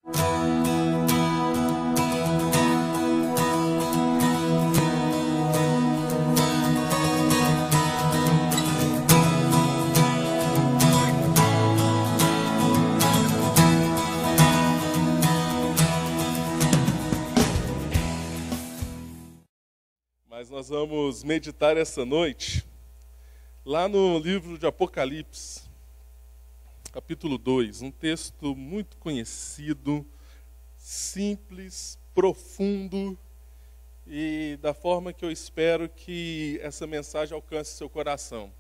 Mas nós vamos meditar essa noite lá no livro de Apocalipse, capítulo 2, um texto muito conhecido, simples, profundo e da forma que eu espero que essa mensagem alcance seu coração.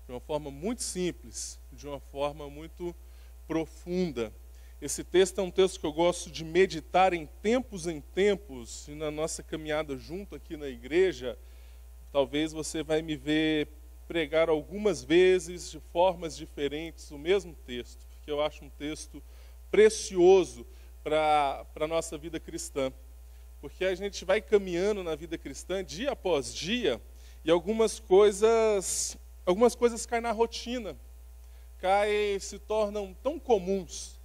De uma forma muito simples, de uma forma muito profunda. Esse texto é um texto que eu gosto de meditar em tempos, e na nossa caminhada junto aqui na igreja, talvez você vai me ver pregar algumas vezes, de formas diferentes, o mesmo texto, porque eu acho um texto precioso para a nossa vida cristã. Porque a gente vai caminhando na vida cristã dia após dia, e algumas coisas caem na rotina, se tornam tão comuns.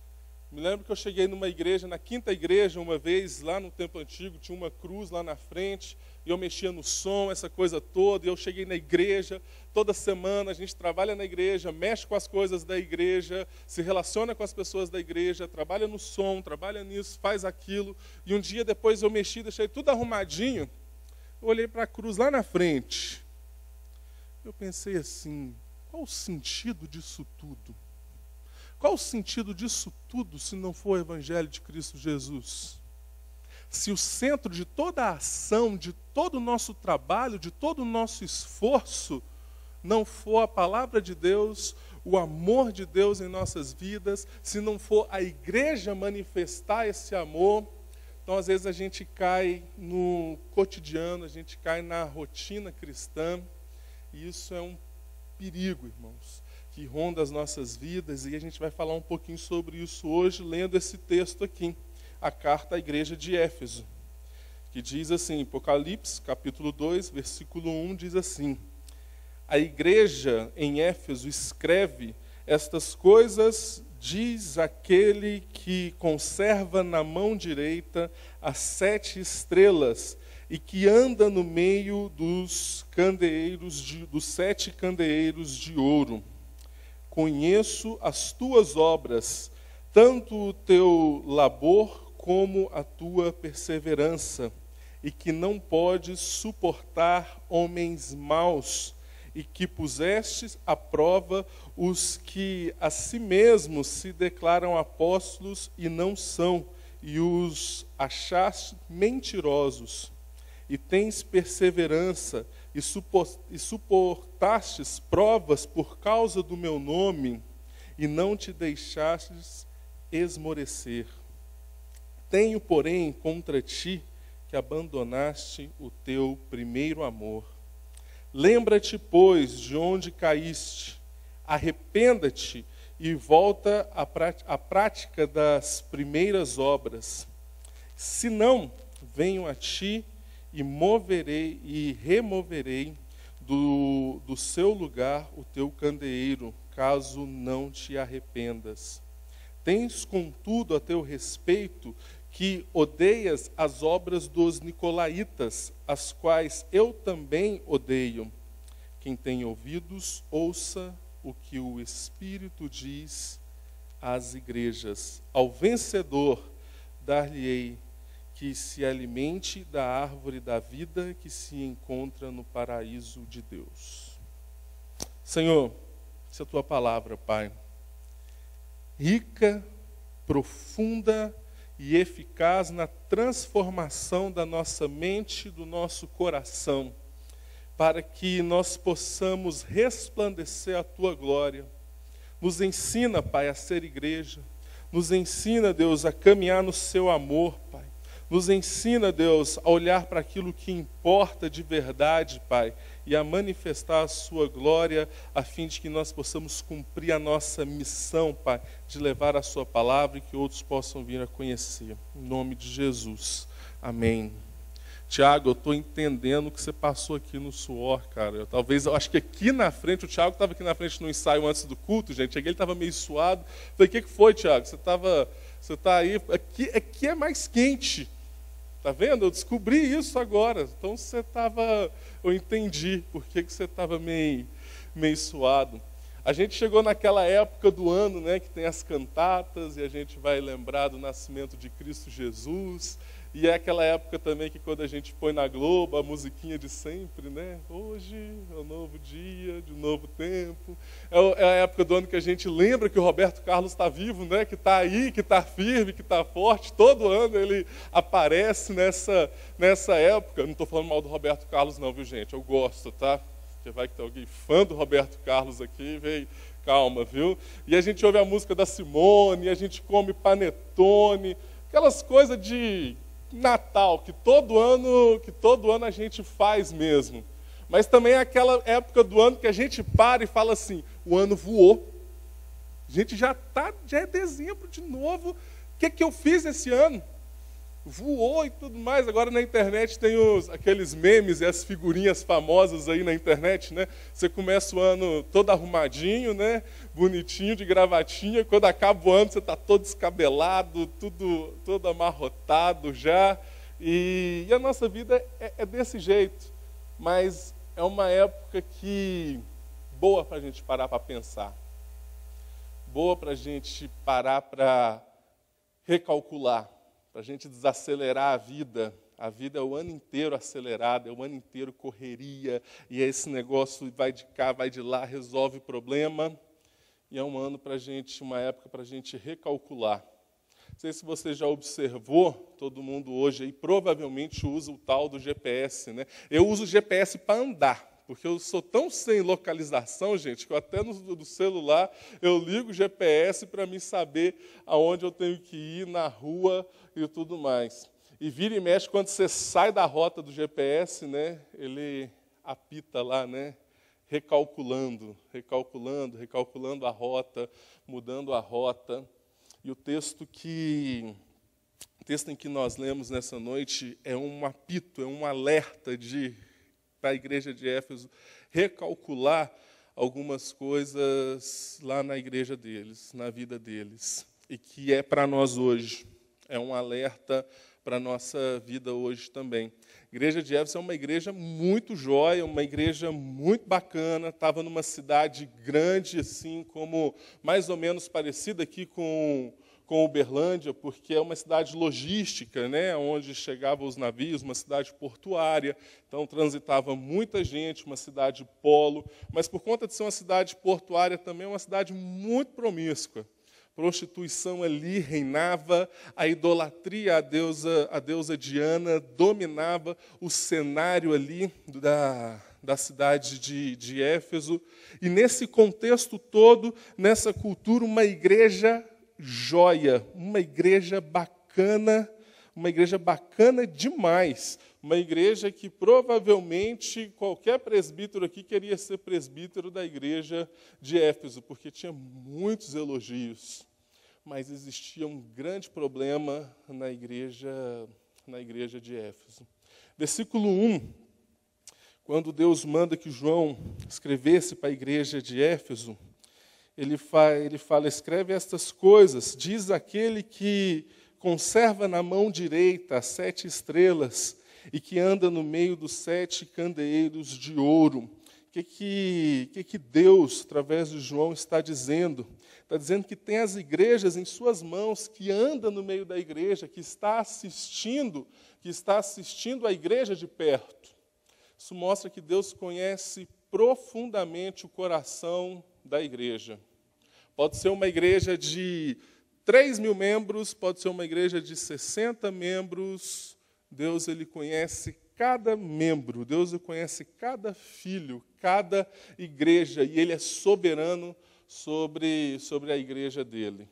Me lembro que eu cheguei numa igreja, na quinta igreja, uma vez, lá no tempo antigo, tinha uma cruz lá na frente, e eu mexia no som, essa coisa toda, e eu cheguei na igreja, toda semana a gente trabalha na igreja, mexe com as coisas da igreja, se relaciona com as pessoas da igreja, trabalha no som, trabalha nisso, faz aquilo, e um dia depois eu mexi, deixei tudo arrumadinho, eu olhei para a cruz lá na frente, eu pensei assim, qual o sentido disso tudo? Qual o sentido disso tudo se não for o Evangelho de Cristo Jesus? Se o centro de toda a ação, de todo o nosso trabalho, de todo o nosso esforço, não for a palavra de Deus, o amor de Deus em nossas vidas, se não for a igreja manifestar esse amor, então às vezes a gente cai no cotidiano, a gente cai na rotina cristã, e isso é um perigo, irmãos, que ronda as nossas vidas, e a gente vai falar um pouquinho sobre isso hoje, lendo esse texto aqui, a carta à igreja de Éfeso, que diz assim, Apocalipse, capítulo 2, versículo 1, diz assim: a igreja em Éfeso escreve estas coisas, diz aquele que conserva na mão direita as 7 estrelas, e que anda no meio dos dos 7 candeeiros de ouro. Conheço as tuas obras, tanto o teu labor como a tua perseverança, e que não podes suportar homens maus, e que pusestes à prova os que a si mesmos se declaram apóstolos e não são, e os achaste mentirosos. E tens perseverança, e suportastes provas por causa do meu nome, e não te deixastes esmorecer. Tenho, porém, contra ti que abandonaste o teu primeiro amor. Lembra-te, pois, de onde caíste, arrependa-te e volta à prática das primeiras obras. Se não, venho a ti e moverei e removerei do seu lugar o teu candeeiro, caso não te arrependas. Tens, contudo, a teu respeito, que odeias as obras dos nicolaítas, as quais eu também odeio. Quem tem ouvidos, ouça o que o Espírito diz às igrejas. Ao vencedor, dar-lhe-ei que se alimente da árvore da vida que se encontra no paraíso de Deus. Senhor, essa é a tua palavra, Pai, rica, profunda e eficaz na transformação da nossa mente, do nosso coração, para que nós possamos resplandecer a tua glória. Nos ensina, Pai, a ser igreja. Nos ensina, Deus, a caminhar no seu amor, Pai. Nos ensina, Deus, a olhar para aquilo que importa de verdade, Pai, e a manifestar a sua glória, a fim de que nós possamos cumprir a nossa missão, Pai, de levar a sua palavra e que outros possam vir a conhecer. Em nome de Jesus. Amém. Tiago, eu estou entendendo o que você passou aqui no suor, cara. Eu acho que aqui na frente, o Tiago estava aqui na frente no ensaio antes do culto, gente. Cheguei, ele estava meio suado. Falei, o que foi, Tiago? Você estava Você está aí, aqui é mais quente. Está vendo? Eu descobri isso agora. Então eu entendi por que você estava meio suado. A gente chegou naquela época do ano, né, que tem as cantatas, e a gente vai lembrar do nascimento de Cristo Jesus. E é aquela época também que quando a gente põe na Globo a musiquinha de sempre, né? Hoje é um novo dia, de um novo tempo. É a época do ano que a gente lembra que o Roberto Carlos está vivo, né? Que está aí, que está firme, que está forte. Todo ano ele aparece nessa época. Não estou falando mal do Roberto Carlos não, viu, gente? Eu gosto, tá? Porque vai que tem alguém fã do Roberto Carlos aqui, veio... Calma, viu? E a gente ouve a música da Simone, a gente come panetone, aquelas coisas de Natal, que todo ano a gente faz mesmo. Mas também é aquela época do ano que a gente para e fala assim, o ano voou. A gente já é dezembro de novo. O que eu fiz esse ano? Voou e tudo mais. Agora na internet tem aqueles memes e as figurinhas famosas aí na internet, né? Você começa o ano todo arrumadinho, né? Bonitinho, de gravatinha. Quando acaba o ano, você está todo descabelado, todo amarrotado já. E a nossa vida é desse jeito. Mas é uma época boa para a gente parar para pensar. Boa para a gente parar para recalcular. Para a gente desacelerar a vida. A vida é o ano inteiro acelerada, é o ano inteiro correria, e é esse negócio vai de cá, vai de lá, resolve problema. E é um ano para a gente, uma época para a gente recalcular. Não sei se você já observou, todo mundo hoje aí provavelmente usa o tal do GPS, né? Eu uso o GPS para andar. Porque eu sou tão sem localização, gente, que eu até no celular eu ligo o GPS para me saber aonde eu tenho que ir, na rua e tudo mais. E vira e mexe, quando você sai da rota do GPS, né, ele apita lá, né, recalculando a rota, mudando a rota. E o texto em que nós lemos nessa noite é um apito, é um alerta para a igreja de Éfeso recalcular algumas coisas lá na igreja deles, na vida deles, e que é para nós hoje, é um alerta para a nossa vida hoje também. A igreja de Éfeso é uma igreja muito jóia, uma igreja muito bacana, estava numa cidade grande, assim, como mais ou menos parecida aqui com Uberlândia, porque é uma cidade logística, né, onde chegavam os navios, uma cidade portuária, então transitava muita gente, uma cidade polo, mas por conta de ser uma cidade portuária também é uma cidade muito promíscua. Prostituição ali reinava, a idolatria à deusa Diana dominava o cenário ali da cidade de Éfeso, e nesse contexto todo, nessa cultura, uma igreja joia, uma igreja bacana demais, uma igreja que provavelmente qualquer presbítero aqui queria ser presbítero da igreja de Éfeso, porque tinha muitos elogios, mas existia um grande problema na igreja de Éfeso. Versículo 1, quando Deus manda que João escrevesse para a igreja de Éfeso, ele fala, escreve estas coisas, diz aquele que conserva na mão direita as 7 estrelas e que anda no meio dos 7 candeeiros de ouro. O que Deus, através de João, está dizendo? Está dizendo que tem as igrejas em suas mãos, que anda no meio da igreja, que está assistindo a igreja de perto. Isso mostra que Deus conhece profundamente o coração da igreja. Pode ser uma igreja de 3.000 membros, pode ser uma igreja de 60 membros. Deus, ele conhece cada membro, Deus conhece cada filho, cada igreja, e ele é soberano sobre a igreja dele.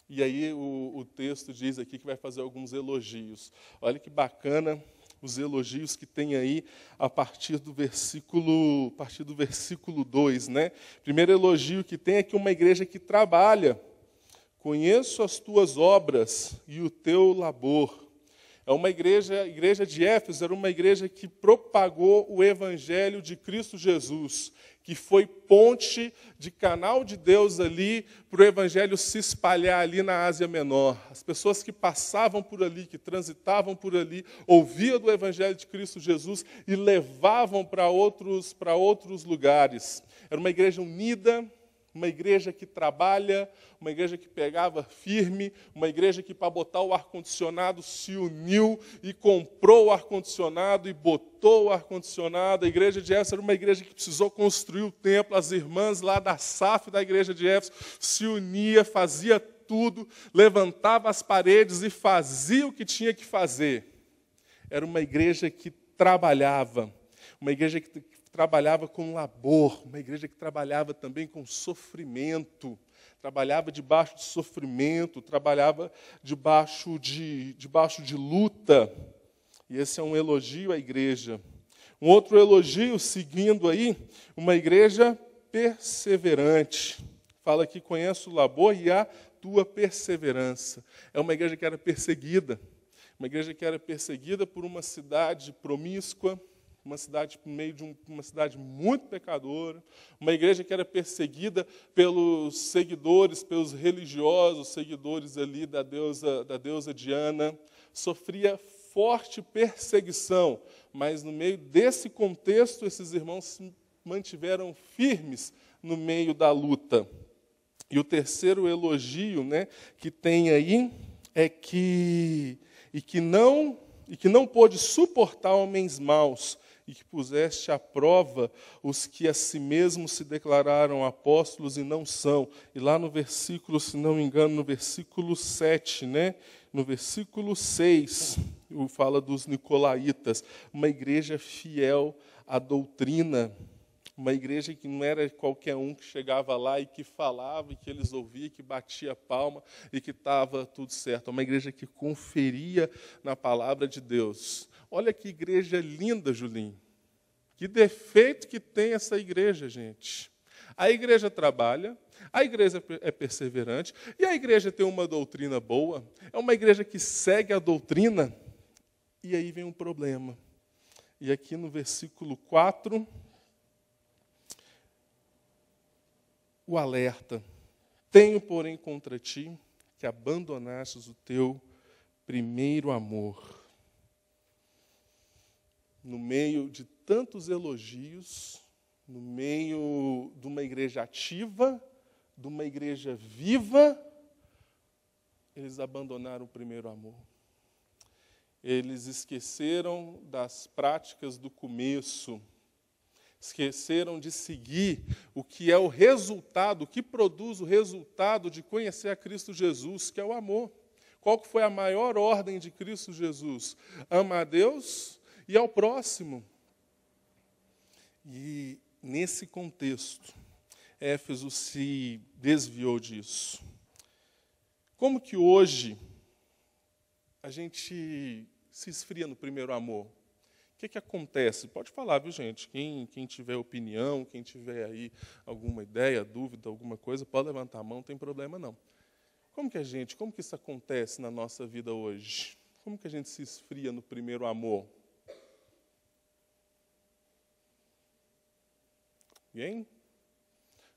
E aí o texto diz aqui que vai fazer alguns elogios. Olha que bacana os elogios que tem aí a partir do versículo 2, né? Primeiro elogio que tem é que uma igreja que trabalha. Conheço as tuas obras e o teu labor. A igreja de Éfeso era uma igreja que propagou o evangelho de Cristo Jesus, que foi ponte de canal de Deus ali para o evangelho se espalhar ali na Ásia Menor. As pessoas que passavam por ali, que transitavam por ali, ouviam do evangelho de Cristo Jesus e levavam para outros lugares. Era uma igreja unida, uma igreja que trabalha, uma igreja que pegava firme, uma igreja que, para botar o ar-condicionado, se uniu e comprou o ar-condicionado e botou o ar-condicionado. A igreja de Éfeso era uma igreja que precisou construir o templo. As irmãs lá da SAF da igreja de Éfeso se unia, fazia tudo, levantava as paredes e fazia o que tinha que fazer. Era uma igreja que trabalhava, uma igreja que trabalhava com labor, uma igreja que trabalhava também com sofrimento, trabalhava debaixo de sofrimento, trabalhava debaixo de luta. E esse é um elogio à igreja. Um outro elogio, seguindo aí, uma igreja perseverante. Fala que conhece o labor e a tua perseverança. É uma igreja que era perseguida. Uma igreja que era perseguida por uma cidade promíscua, uma cidade no meio de uma cidade muito pecadora, uma igreja que era perseguida pelos seguidores, pelos religiosos, seguidores ali da deusa Diana, sofria forte perseguição, mas no meio desse contexto, esses irmãos se mantiveram firmes no meio da luta. E o terceiro elogio, que tem aí é que não pôde suportar homens maus, e que puseste à prova os que a si mesmos se declararam apóstolos e não são. E lá no versículo, se não me engano, no versículo 7, no versículo 6, fala dos nicolaítas, uma igreja fiel à doutrina, uma igreja que não era qualquer um que chegava lá e que falava, e que eles ouviam, que batia palma e que estava tudo certo. Uma igreja que conferia na palavra de Deus. Olha que igreja linda, Julinho. Que defeito que tem essa igreja, gente. A igreja trabalha, a igreja é perseverante, e a igreja tem uma doutrina boa. É uma igreja que segue a doutrina, e aí vem um problema. E aqui no versículo 4, o alerta. Tenho, porém, contra ti que abandonastes o teu primeiro amor. No meio de tantos elogios, no meio de uma igreja ativa, de uma igreja viva, eles abandonaram o primeiro amor. Eles esqueceram das práticas do começo, esqueceram de seguir o que é o resultado, o que produz o resultado de conhecer a Cristo Jesus, que é o amor. Qual que foi a maior ordem de Cristo Jesus? Ama a Deus e ao próximo. E, nesse contexto, Éfeso se desviou disso. Como que hoje a gente se esfria no primeiro amor? O que acontece? Pode falar, viu, gente? Quem tiver opinião, quem tiver aí alguma ideia, dúvida, alguma coisa, pode levantar a mão, não tem problema não. Como que isso acontece na nossa vida hoje? Como que a gente se esfria no primeiro amor? Alguém?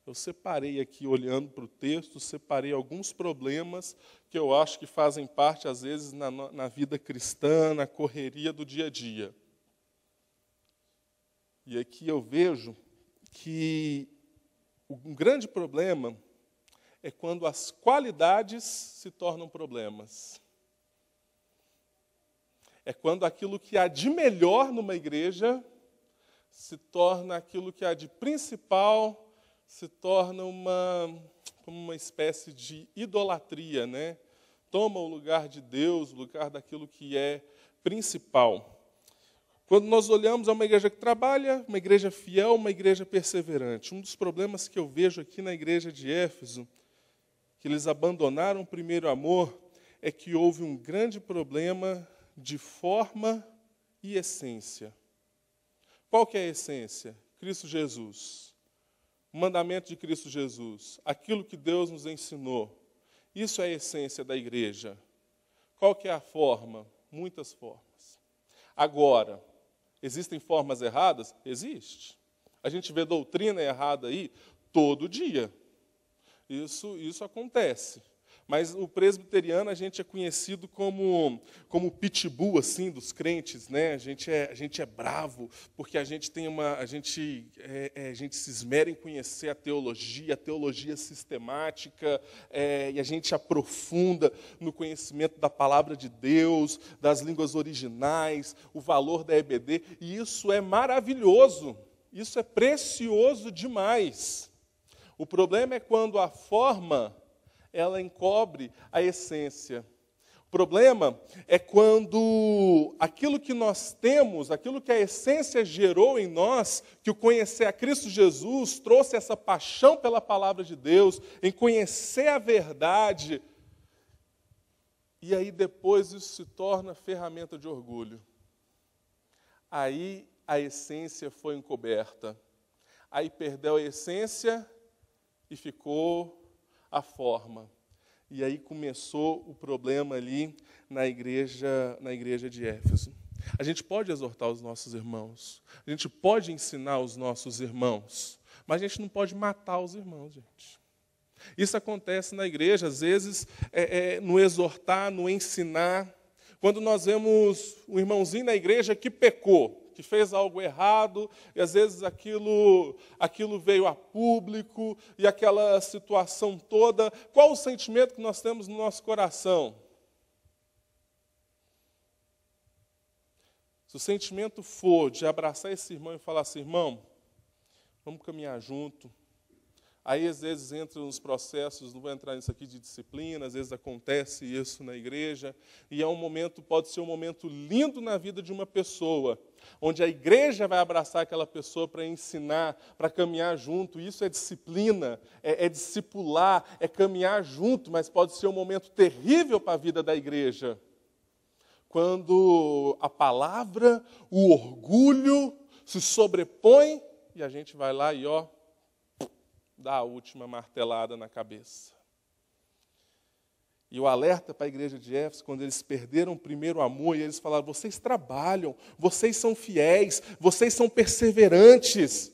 Eu separei aqui, olhando para o texto, separei alguns problemas que eu acho que fazem parte, às vezes, na vida cristã, na correria do dia a dia. E aqui eu vejo que um grande problema é quando as qualidades se tornam problemas. É quando aquilo que há de melhor numa igreja se torna aquilo que há de principal, se torna como uma espécie de idolatria, Toma o lugar de Deus, o lugar daquilo que é principal. Quando nós olhamos a uma igreja que trabalha, uma igreja fiel, uma igreja perseverante. Um dos problemas que eu vejo aqui na igreja de Éfeso, que eles abandonaram o primeiro amor, é que houve um grande problema de forma e essência. Qual que é a essência? Cristo Jesus. O mandamento de Cristo Jesus. Aquilo que Deus nos ensinou. Isso é a essência da igreja. Qual que é a forma? muitas formas. Agora, existem formas erradas? Existe. A gente vê doutrina errada aí todo dia. Isso acontece. Mas o presbiteriano, a gente é conhecido como pitbull, assim, dos crentes, né? A gente é bravo, porque a gente se esmera em conhecer a teologia sistemática, e a gente aprofunda no conhecimento da palavra de Deus, das línguas originais, o valor da EBD, e isso é maravilhoso, isso é precioso demais. O problema é quando a forma ela encobre a essência. O problema é quando aquilo que nós temos, aquilo que a essência gerou em nós, que o conhecer a Cristo Jesus trouxe essa paixão pela palavra de Deus, em conhecer a verdade, e aí depois isso se torna ferramenta de orgulho. Aí a essência foi encoberta. Aí perdeu a essência e ficou a forma. E aí começou o problema ali na igreja de Éfeso. A gente pode exortar os nossos irmãos, a gente pode ensinar os nossos irmãos, mas a gente não pode matar os irmãos, gente. Isso acontece na igreja, às vezes, no exortar, no ensinar. Quando nós vemos um irmãozinho na igreja que pecou, que fez algo errado, e às vezes aquilo veio a público, e aquela situação toda, qual o sentimento que nós temos no nosso coração? Se o sentimento for de abraçar esse irmão e falar assim, irmão, vamos caminhar junto. Aí, às vezes, entra nos processos, não vou entrar nisso aqui de disciplina, às vezes acontece isso na igreja, e pode ser um momento lindo na vida de uma pessoa, onde a igreja vai abraçar aquela pessoa para ensinar, para caminhar junto. Isso é disciplina, é discipular, é caminhar junto, mas pode ser um momento terrível para a vida da igreja, quando a palavra, o orgulho se sobrepõe, e a gente vai lá e dá a última martelada na cabeça. E o alerta para a igreja de Éfeso, quando eles perderam o primeiro amor, e eles falaram, vocês trabalham, vocês são fiéis, vocês são perseverantes,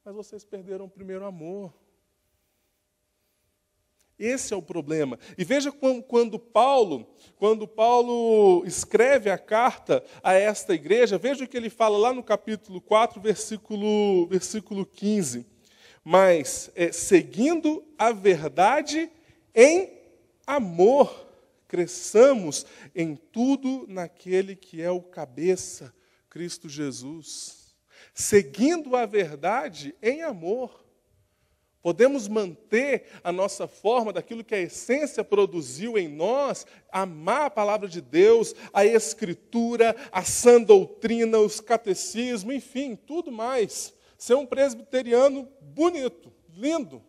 mas vocês perderam o primeiro amor. Esse é o problema. E veja quando Paulo escreve a carta a esta igreja, veja o que ele fala lá no capítulo 4, versículo 15. Mas, seguindo a verdade em amor, cresçamos em tudo naquele que é o cabeça, Cristo Jesus. Seguindo a verdade em amor. Podemos manter a nossa forma daquilo que a essência produziu em nós, amar a palavra de Deus, a Escritura, a sã doutrina, os catecismos, enfim, tudo mais. Ser um presbiteriano bonito, lindo,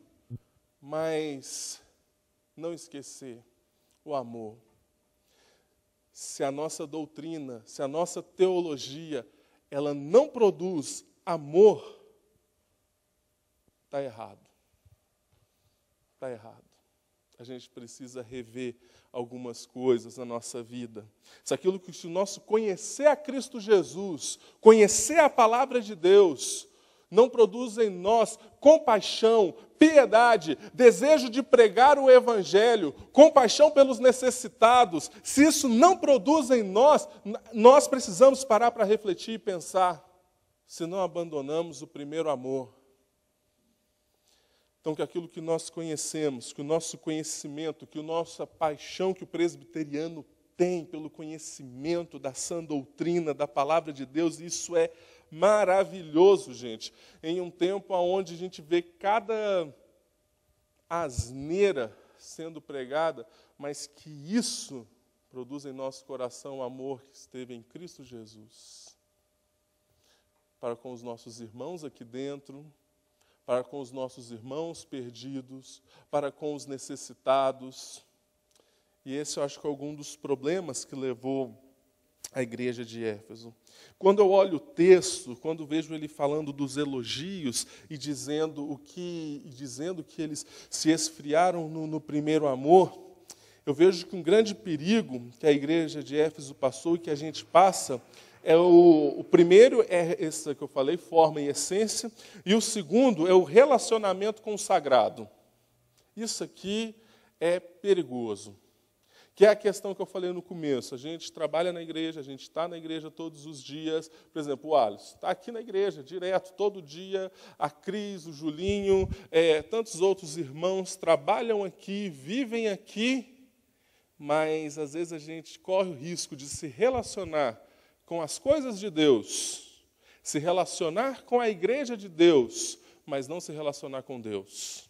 mas não esquecer o amor. Se a nossa doutrina, se a nossa teologia, ela não produz amor, está errado. Está errado. A gente precisa rever algumas coisas na nossa vida. Se o nosso conhecer a Cristo Jesus, conhecer a palavra de Deus, não produz em nós compaixão, piedade, desejo de pregar o Evangelho, compaixão pelos necessitados, se isso não produz em nós, nós precisamos parar para refletir e pensar, se não abandonamos o primeiro amor. Então, que aquilo que nós conhecemos, que o nosso conhecimento, que a nossa paixão que o presbiteriano tem pelo conhecimento da sã doutrina, da palavra de Deus, isso é maravilhoso, gente. Em um tempo onde a gente vê cada asneira sendo pregada, mas que isso produz em nosso coração o amor que esteve em Cristo Jesus. Para com os nossos irmãos aqui dentro, para com os nossos irmãos perdidos, para com os necessitados. E esse eu acho que é algum dos problemas que levou a igreja de Éfeso. Quando eu olho o texto, quando vejo ele falando dos elogios e dizendo que eles se esfriaram no primeiro amor, Eu vejo que um grande perigo que a igreja de Éfeso passou e que a gente passa o primeiro é esse que eu falei, forma e essência, e o segundo é o relacionamento com o sagrado. Isso aqui é perigoso, que é a questão que eu falei no começo. A gente trabalha na igreja, a gente está na igreja todos os dias. Por exemplo, o Alisson está aqui na igreja, direto, todo dia. A Cris, o Julinho, tantos outros irmãos trabalham aqui, vivem aqui, mas às vezes a gente corre o risco de se relacionar com as coisas de Deus, se relacionar com a igreja de Deus, mas não se relacionar com Deus.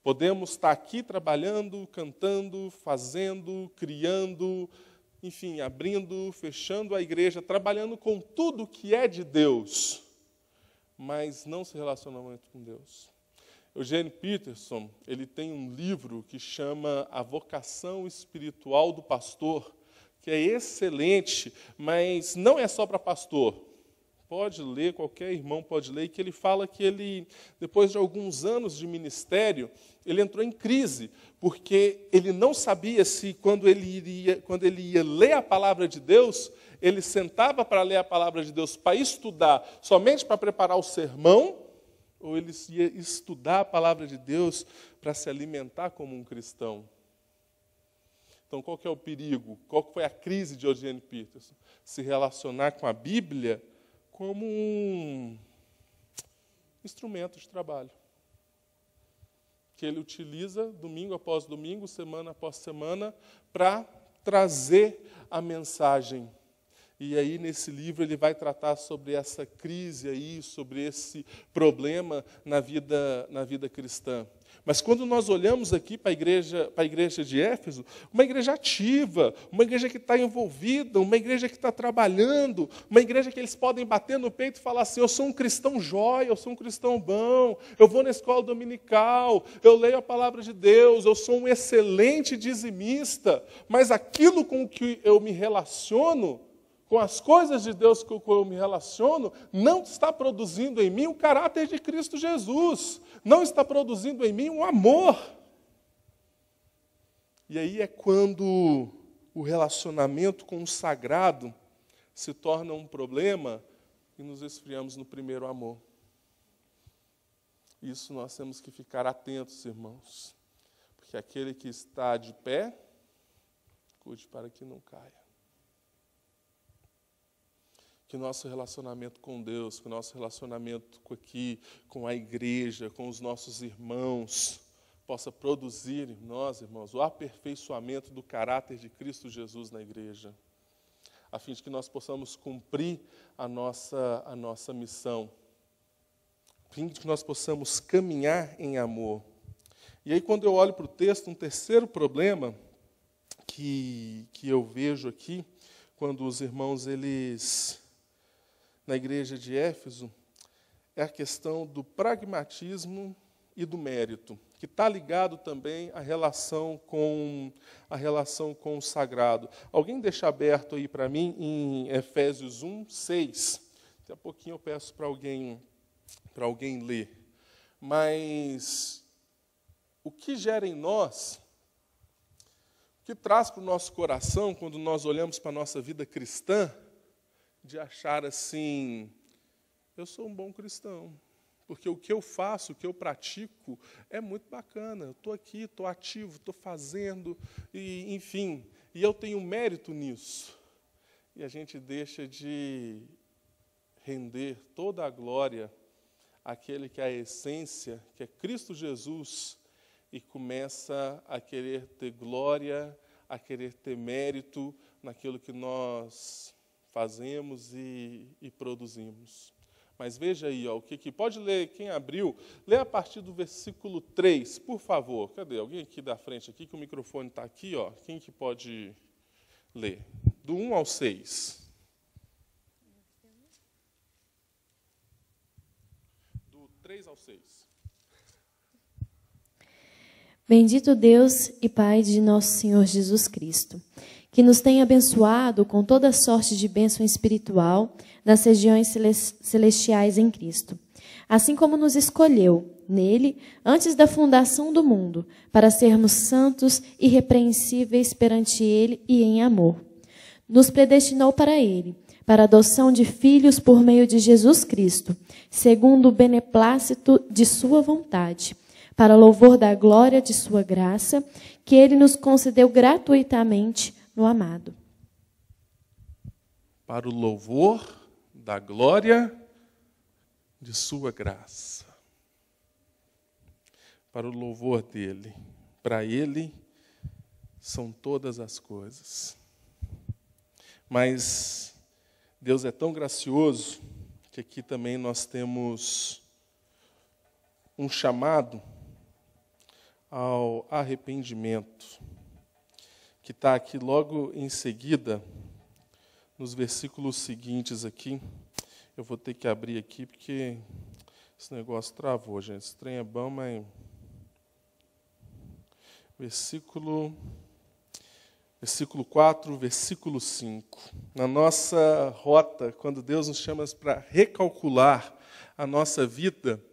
Podemos estar aqui trabalhando, cantando, fazendo, criando, enfim, abrindo, fechando a igreja, trabalhando com tudo que é de Deus, mas não se relaciona muito com Deus. Eugene Peterson, ele tem um livro que chama A Vocação Espiritual do Pastor, que é excelente, mas não é só para pastor. Pode ler, qualquer irmão pode ler, que ele fala que ele, depois de alguns anos de ministério, ele entrou em crise, porque ele não sabia se, quando ele ia ler a palavra de Deus, ele sentava para ler a palavra de Deus para estudar, somente para preparar o sermão, ou ele ia estudar a palavra de Deus para se alimentar como um cristão. Então, qual que é o perigo? Qual foi a crise de Eugene Peterson? Se relacionar com a Bíblia como um instrumento de trabalho, que ele utiliza domingo após domingo, semana após semana, para trazer a mensagem. E aí, nesse livro, ele vai tratar sobre essa crise aí, sobre esse problema na vida cristã. Mas quando nós olhamos aqui para a igreja de Éfeso, uma igreja ativa, uma igreja que está envolvida, uma igreja que está trabalhando, uma igreja que eles podem bater no peito e falar assim: eu sou um cristão jóia, eu sou um cristão bom, eu vou na escola dominical, eu leio a palavra de Deus, eu sou um excelente dizimista, mas aquilo com que eu me relaciono, com as coisas de Deus com que eu me relaciono, não está produzindo em mim o caráter de Cristo Jesus, não está produzindo em mim um amor. E aí é quando o relacionamento com o sagrado se torna um problema e nos esfriamos no primeiro amor. Isso nós temos que ficar atentos, irmãos, porque aquele que está de pé, cuide para que não caia. Que o nosso relacionamento com Deus, que o nosso relacionamento aqui, com a igreja, com os nossos irmãos, possa produzir em nós, irmãos, o aperfeiçoamento do caráter de Cristo Jesus na igreja, a fim de que nós possamos cumprir a nossa missão, a fim de que nós possamos caminhar em amor. E aí, quando eu olho para o texto, um terceiro problema que eu vejo aqui, quando os irmãos, eles, na igreja de Éfeso, é a questão do pragmatismo e do mérito, que está ligado também à relação com o sagrado. Alguém deixa aberto aí para mim em Efésios 1, 6. Daqui a pouquinho eu peço para alguém ler. Mas o que gera em nós, o que traz para o nosso coração, quando nós olhamos para a nossa vida cristã, de achar assim: eu sou um bom cristão, porque o que eu faço, o que eu pratico é muito bacana, eu estou aqui, estou ativo, estou fazendo, e, enfim, e eu tenho mérito nisso. E a gente deixa de render toda a glória àquele que é a essência, que é Cristo Jesus, e começa a querer ter glória, a querer ter mérito naquilo que nós fazemos e produzimos. Mas veja aí, ó, o que pode ler, quem abriu, lê a partir do versículo 3, por favor. Cadê? Alguém aqui da frente, aqui, que o microfone está aqui, ó. Quem que pode ler? Do 1 ao 6. Do 3 ao 6. Bendito Deus e Pai de nosso Senhor Jesus Cristo, que nos tem abençoado com toda sorte de bênção espiritual nas regiões celestiais em Cristo, assim como nos escolheu nele, antes da fundação do mundo, para sermos santos e irrepreensíveis perante ele e em amor. Nos predestinou para ele, para a adoção de filhos por meio de Jesus Cristo, segundo o beneplácito de sua vontade, para louvor da glória de sua graça, que ele nos concedeu gratuitamente no amado. Para o louvor da glória de sua graça. Para o louvor dele. Para ele são todas as coisas. Mas Deus é tão gracioso que aqui também nós temos um chamado ao arrependimento, que está aqui logo em seguida, nos versículos seguintes aqui. Eu vou ter que abrir aqui, porque esse negócio travou, gente. Esse trem é bom, mas... Versículo 4, versículo 5. Na nossa rota, quando Deus nos chama para recalcular a nossa vida,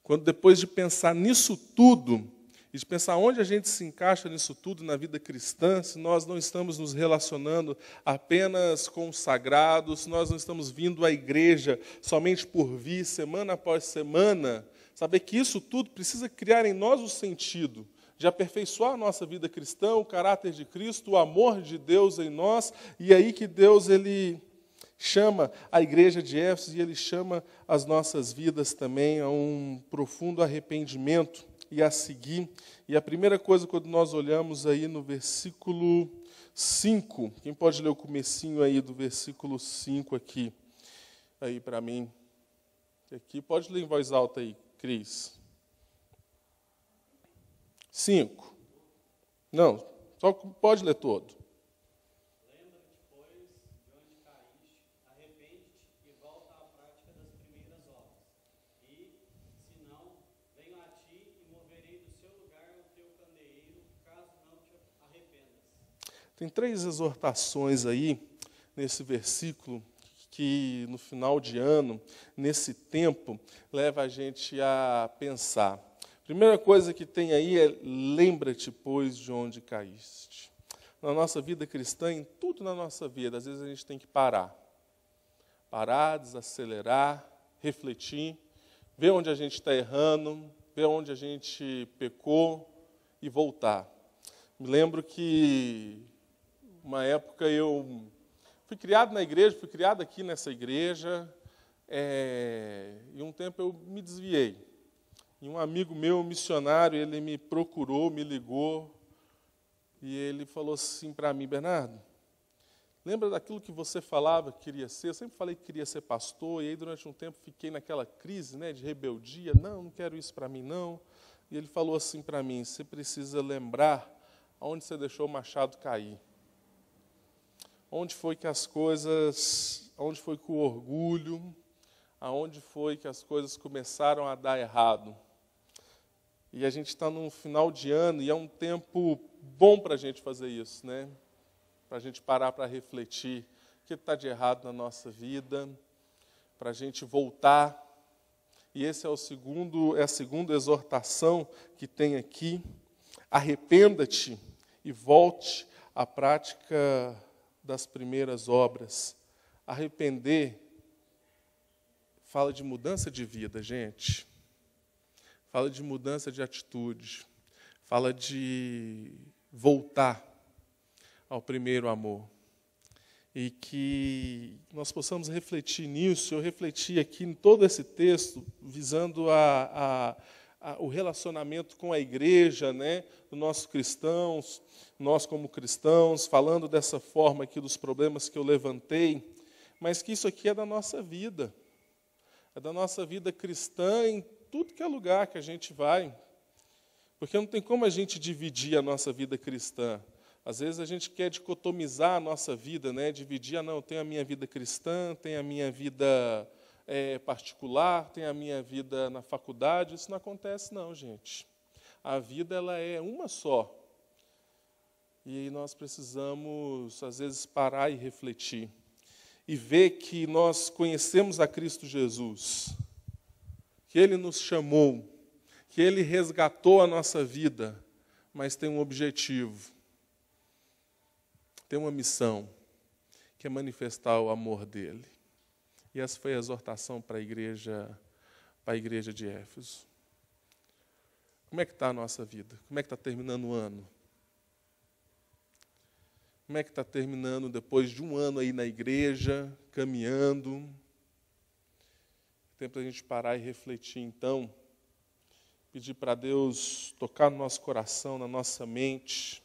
quando depois de pensar nisso tudo, e de pensar onde a gente se encaixa nisso tudo na vida cristã, se nós não estamos nos relacionando apenas com os sagrados, se nós não estamos vindo à igreja somente por vir, semana após semana, saber que isso tudo precisa criar em nós o sentido de aperfeiçoar a nossa vida cristã, o caráter de Cristo, o amor de Deus em nós, e aí que Deus ele chama a igreja de Éfeso e ele chama as nossas vidas também a um profundo arrependimento e a seguir. E a primeira coisa, quando nós olhamos aí no versículo 5, quem pode ler o comecinho aí do versículo 5 aqui, aí para mim? Aqui, pode ler em voz alta aí, Cris. 5. Não, só pode ler todo. Lembra-te, pois, de onde caíste, arrepende-te e volta à prática das primeiras obras. E, se não, venho a ti e moverei do seu lugar o teu candeeiro, caso não te arrependas. Tem 3 exortações aí, nesse versículo, que no final de ano, nesse tempo, leva a gente a pensar. Primeira coisa que tem aí é: lembra-te, pois, de onde caíste. Na nossa vida cristã, em tudo na nossa vida, às vezes a gente tem que parar. Parar, desacelerar, refletir, ver onde a gente está errando, ver onde a gente pecou e voltar. Me lembro que, uma época, eu fui criado na igreja, fui criado aqui nessa igreja, e um tempo eu me desviei. E um amigo meu, missionário, ele me procurou, me ligou, e ele falou assim para mim: Bernardo, lembra daquilo que você falava que queria ser? Eu sempre falei que queria ser pastor, e aí durante um tempo fiquei naquela crise, né, de rebeldia. Não quero isso para mim, não. E ele falou assim para mim: você precisa lembrar aonde você deixou o machado cair. Onde foi que as coisas, onde foi que o orgulho, aonde foi que as coisas começaram a dar errado. E a gente está num final de ano e é um tempo bom para a gente fazer isso, né? Para a gente parar para refletir o que está de errado na nossa vida, para a gente voltar. E esse é a segunda exortação que tem aqui. Arrependa-te e volte à prática das primeiras obras. Arrepender fala de mudança de vida, gente. Fala de mudança de atitude. Fala de voltar ao primeiro amor. E que nós possamos refletir nisso. Eu refleti aqui em todo esse texto, visando o relacionamento com a igreja, né, dos nossos cristãos, nós como cristãos, falando dessa forma aqui dos problemas que eu levantei, mas que isso aqui é da nossa vida. É da nossa vida cristã em tudo que é lugar que a gente vai. Porque não tem como a gente dividir a nossa vida cristã. Às vezes a gente quer dicotomizar a nossa vida, né? Dividir, não, eu tenho a minha vida cristã, tenho a minha vida particular, tenho a minha vida na faculdade. Isso não acontece não, gente. A vida ela é uma só. E nós precisamos, às vezes, parar e refletir. E ver que nós conhecemos a Cristo Jesus. Que Ele nos chamou. que Ele resgatou a nossa vida, mas tem um objetivo, tem uma missão, que é manifestar o amor dEle. E essa foi a exortação para a igreja de Éfeso. Como é que está a nossa vida? Como é que está terminando o ano? Como é que está terminando depois de um ano aí na igreja, caminhando? Tempo da gente parar e refletir, então, pedir para Deus tocar no nosso coração, na nossa mente,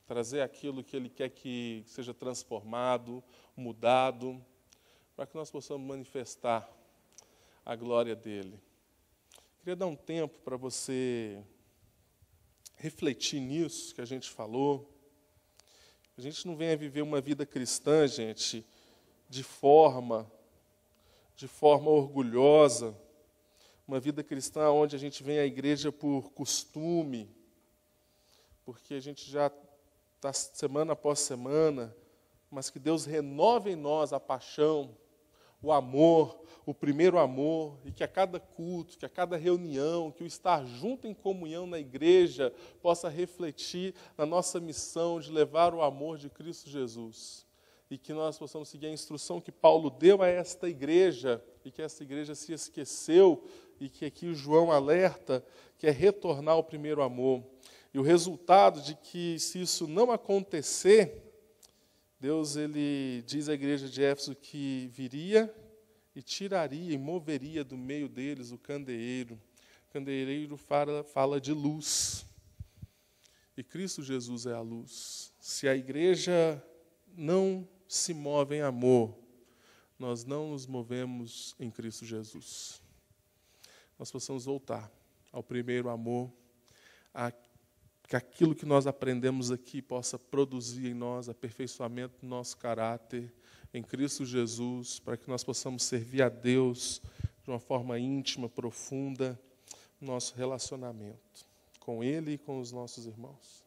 trazer aquilo que Ele quer que seja transformado, mudado, para que nós possamos manifestar a glória dEle. Queria dar um tempo para você refletir nisso que a gente falou. A gente não venha viver uma vida cristã, gente, de forma orgulhosa, uma vida cristã onde a gente vem à igreja por costume, porque a gente já está semana após semana, mas que Deus renove em nós a paixão, o amor, o primeiro amor, e que a cada culto, que a cada reunião, que o estar junto em comunhão na igreja possa refletir na nossa missão de levar o amor de Cristo Jesus. E que nós possamos seguir a instrução que Paulo deu a esta igreja, e que essa igreja se esqueceu, e que aqui o João alerta, que é retornar ao primeiro amor. E o resultado de que, se isso não acontecer, Deus ele diz à igreja de Éfeso que viria e tiraria e moveria do meio deles o candeeiro. O candeeiro fala de luz. E Cristo Jesus é a luz. Se a igreja não se move em amor, nós não nos movemos em Cristo Jesus. Nós possamos voltar ao primeiro amor, que aquilo que nós aprendemos aqui possa produzir em nós aperfeiçoamento do nosso caráter em Cristo Jesus, para que nós possamos servir a Deus de uma forma íntima, profunda, no nosso relacionamento com Ele e com os nossos irmãos.